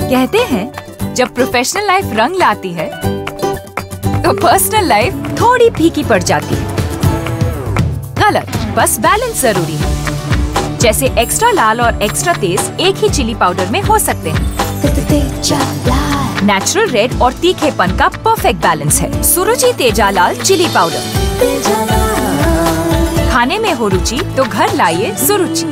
कहते हैं जब प्रोफेशनल लाइफ रंग लाती है तो पर्सनल लाइफ थोड़ी फीकी पड़ जाती है। गलत, बस बैलेंस जरूरी है। जैसे एक्स्ट्रा लाल और एक्स्ट्रा तेज एक ही चिली पाउडर में हो सकते हैं। नेचुरल रेड और तीखेपन का परफेक्ट बैलेंस है सुरुचि तेजा लाल चिली पाउडर। खाने में हो रुचि तो घर लाइए सुरुचि।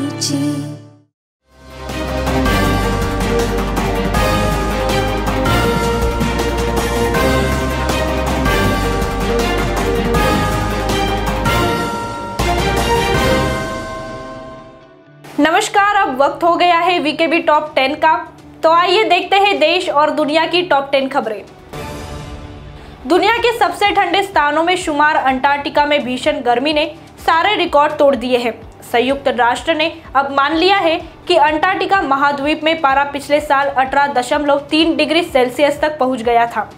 नमस्कार, अब वक्त हो गया है वीकेबी टॉप 10 का। तो आइए देखते हैं देश और दुनिया की टॉप 10 खबरें। दुनिया के सबसे ठंडे स्थानों में शुमार अंटार्कटिका में भीषण गर्मी ने सारे रिकॉर्ड तोड़ दिए हैं। संयुक्त राष्ट्र ने अब मान लिया है कि अंटार्कटिका महाद्वीप में पारा पिछले साल 18.3 डिग्री सेल्सियस तक पहुंच गया था।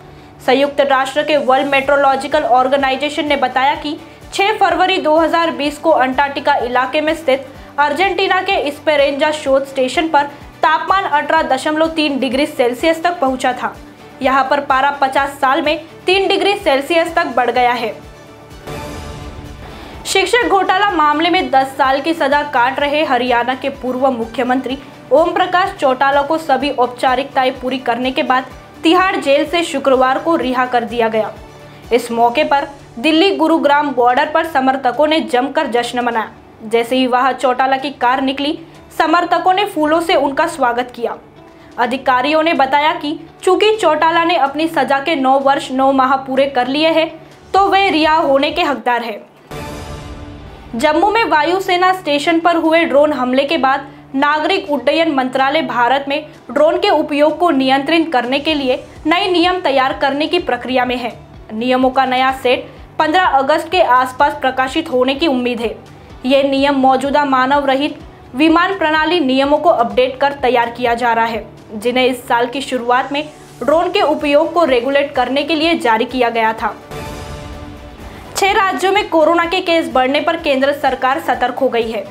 संयुक्त राष्ट्र के वर्ल्ड मेट्रोलॉजिकल ऑर्गेनाइजेशन ने बताया कि 6 फरवरी 2020 को अंटार्कटिका इलाके में स्थित अर्जेंटीना के स्पेरेंजा शोध स्टेशन पर तापमान 18.3 डिग्री सेल्सियस तक पहुंचा था। यहां पर पारा 50 साल में 3 डिग्री सेल्सियस तक बढ़ गया है। शिक्षक घोटाला मामले में 10 साल की सजा काट रहे हरियाणा के पूर्व मुख्यमंत्री ओम प्रकाश चौटाला को सभी औपचारिकताएं पूरी करने के बाद तिहाड़ जेल से शुक्रवार को रिहा कर दिया गया। इस मौके पर दिल्ली गुरुग्राम बॉर्डर पर समर्थकों ने जमकर जश्न मनाया। जैसे ही वहां चौटाला की कार निकली, समर्थकों ने फूलों से उनका स्वागत किया। अधिकारियों ने बताया कि चूंकि चौटाला ने अपनी सजा के 9 वर्ष 9 माह पूरे कर लिए हैं, तो वे रिहा होने के हकदार हैं। जम्मू में वायुसेना स्टेशन पर हुए ड्रोन हमले के बाद नागरिक उड्डयन मंत्रालय भारत में ड्रोन के उपयोग को नियंत्रित करने के लिए नए नियम तैयार करने की प्रक्रिया में है। नियमों का नया सेट 15 अगस्त के आसपास प्रकाशित होने की उम्मीद है। ये नियम मौजूदा मानव रहित विमान प्रणाली नियमों को अपडेट कर तैयार किया जा रहा है, जिन्हें इस साल की शुरुआत में ड्रोन के उपयोग को रेगुलेट करने के लिए जारी किया गया था। 6 राज्यों में कोरोना के केस बढ़ने पर केंद्र सरकार सतर्क हो गई है।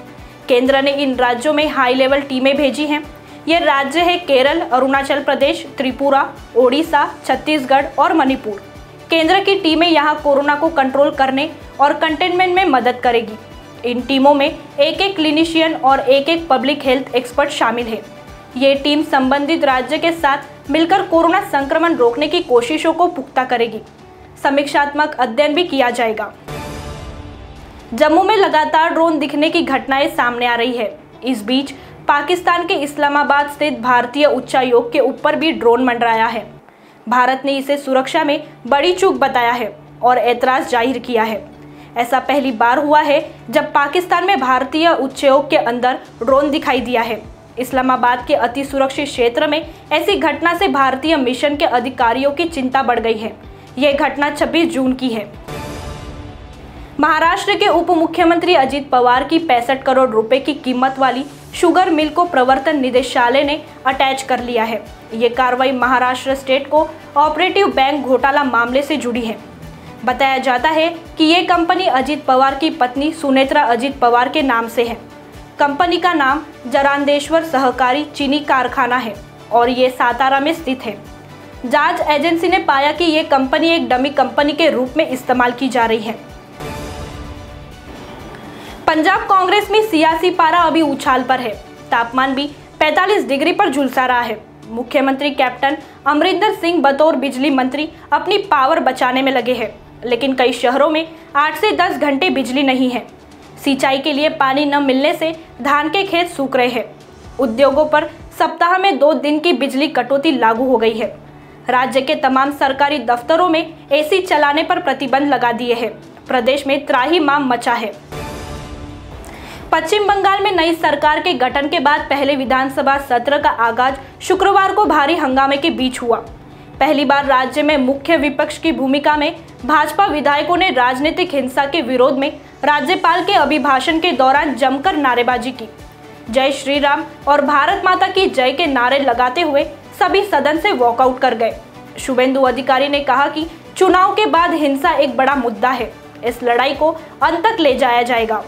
केंद्र ने इन राज्यों में हाई लेवल टीमें भेजी हैं। ये राज्य है केरल, अरुणाचल प्रदेश, त्रिपुरा, ओडिशा, छत्तीसगढ़ और मणिपुर। केंद्र की टीमें यहां कोरोना को कंट्रोल करने और कंटेनमेंट में मदद करेगी। इन टीमों में एक क्लिनिशियन और एक पब्लिक हेल्थ एक्सपर्ट शामिल है। ये टीम संबंधित राज्य के साथ मिलकर कोरोना संक्रमण रोकने की कोशिशों को पुख्ता करेगी। समीक्षात्मक अध्ययन भी किया जाएगा। जम्मू में लगातार ड्रोन दिखने की घटनाएं सामने आ रही है। इस बीच पाकिस्तान के इस्लामाबाद स्थित भारतीय उच्चायोग के ऊपर भी ड्रोन मंडराया है। भारत ने इसे सुरक्षा में बड़ी चूक बताया है और ऐतराज जाहिर किया है। ऐसा पहली बार हुआ है जब पाकिस्तान में भारतीय उच्चायोग के अंदर ड्रोन दिखाई दिया है। इस्लामाबाद के अति सुरक्षित क्षेत्र में ऐसी घटना से भारतीय मिशन के अधिकारियों की चिंता बढ़ गई है। यह घटना 26 जून की है। महाराष्ट्र के उप मुख्यमंत्री अजित पवार की 65 करोड़ रुपए की कीमत वाली शुगर मिल को प्रवर्तन निदेशालय ने अटैच कर लिया है। ये कार्रवाई Maharashtra state co operative bank घोटाला मामले से जुड़ी है। बताया जाता है कि ये कंपनी अजित पवार की पत्नी सुनेत्रा अजित पवार के नाम से है। कंपनी का नाम जरांदेश्वर सहकारी चीनी कारखाना है और ये सातारा में स्थित है। जांच एजेंसी ने पाया कि ये कंपनी एक डमी कंपनी के रूप में इस्तेमाल की जा रही है। पंजाब कांग्रेस में सियासी पारा अभी उछाल पर है। तापमान भी 45 डिग्री पर झुलसा रहा है। मुख्यमंत्री कैप्टन अमरिंदर सिंह बतौर बिजली मंत्री अपनी पावर बचाने में लगे हैं, लेकिन कई शहरों में 8 से 10 घंटे बिजली नहीं है। सिंचाई के लिए पानी न मिलने से धान के खेत सूख रहे हैं। उद्योगों पर सप्ताह में 2 दिन की बिजली कटौती लागू हो गई है। राज्य के तमाम सरकारी दफ्तरों में एसी चलाने पर प्रतिबंध लगा दिए हैं। प्रदेश में त्राहिमाम मचा है। पश्चिम बंगाल में नई सरकार के गठन के बाद पहले विधानसभा सत्र का आगाज शुक्रवार को भारी हंगामे के बीच हुआ। पहली बार राज्य में मुख्य विपक्ष की भूमिका में भाजपा विधायकों ने राजनीतिक हिंसा के विरोध में राज्यपाल के अभिभाषण के दौरान जमकर नारेबाजी की। जय श्री राम और भारत माता की जय के नारे लगाते हुए सभी सदन से वॉकआउट कर गए। शुभेंदु अधिकारी ने कहा कि चुनाव के बाद हिंसा एक बड़ा मुद्दा है। इस लड़ाई को अंत तक ले जाया जाएगा।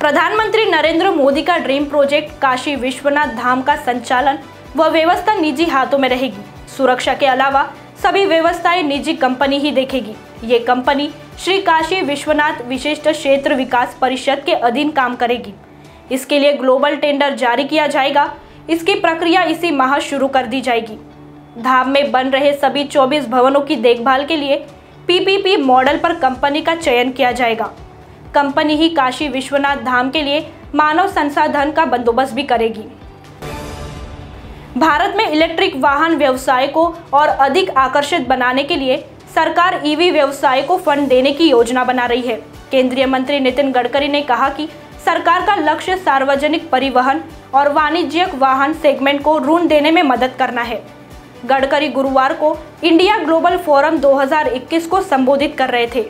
प्रधानमंत्री नरेंद्र मोदी का ड्रीम प्रोजेक्ट काशी विश्वनाथ धाम का संचालन व व्यवस्था निजी हाथों में रहेगी। सुरक्षा के अलावा सभी व्यवस्थाएं निजी कंपनी ही देखेगी। ये कंपनी श्री काशी विश्वनाथ विशिष्ट क्षेत्र विकास परिषद के अधीन काम करेगी। इसके लिए ग्लोबल टेंडर जारी किया जाएगा। इसकी प्रक्रिया इसी माह शुरू कर दी जाएगी। धाम में बन रहे सभी 24 भवनों की देखभाल के लिए पीपीपी मॉडल पर कंपनी का चयन किया जाएगा। कंपनी ही काशी विश्वनाथ धाम के लिए मानव संसाधन का बंदोबस्त भी करेगी। भारत में इलेक्ट्रिक वाहन व्यवसाय को और अधिक आकर्षित बनाने के लिए सरकार ईवी व्यवसाय को फंड देने की योजना बना रही है। केंद्रीय मंत्री नितिन गडकरी ने कहा कि सरकार का लक्ष्य सार्वजनिक परिवहन और वाणिज्यिक वाहन सेगमेंट को ऋण देने में मदद करना है। गडकरी गुरुवार को इंडिया ग्लोबल फोरम 2021 को संबोधित कर रहे थे।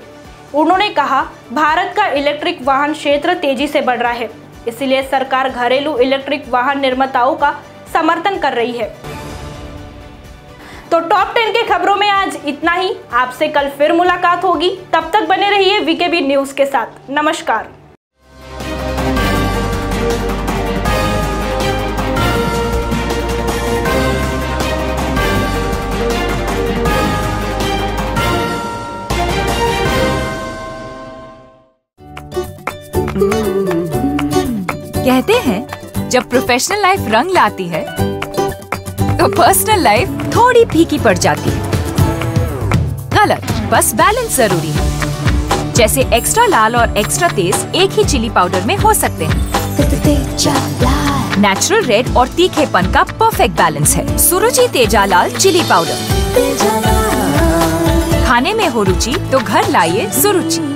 उन्होंने कहा, भारत का इलेक्ट्रिक वाहन क्षेत्र तेजी से बढ़ रहा है, इसलिए सरकार घरेलू इलेक्ट्रिक वाहन निर्माताओं का समर्थन कर रही है। तो टॉप 10 के खबरों में आज इतना ही। आपसे कल फिर मुलाकात होगी। तब तक बने रहिए वीकेबी न्यूज के साथ। नमस्कार। कहते हैं जब प्रोफेशनल लाइफ रंग लाती है तो पर्सनल लाइफ थोड़ी फीकी पड़ जाती है। गलत, बस बैलेंस जरूरी है। जैसे एक्स्ट्रा लाल और एक्स्ट्रा तेज एक ही चिली पाउडर में हो सकते हैं। नेचुरल रेड और तीखेपन का परफेक्ट बैलेंस है सुरुचि तेजा लाल चिली पाउडर। खाने में हो रुचि तो घर लाइए सुरुचि।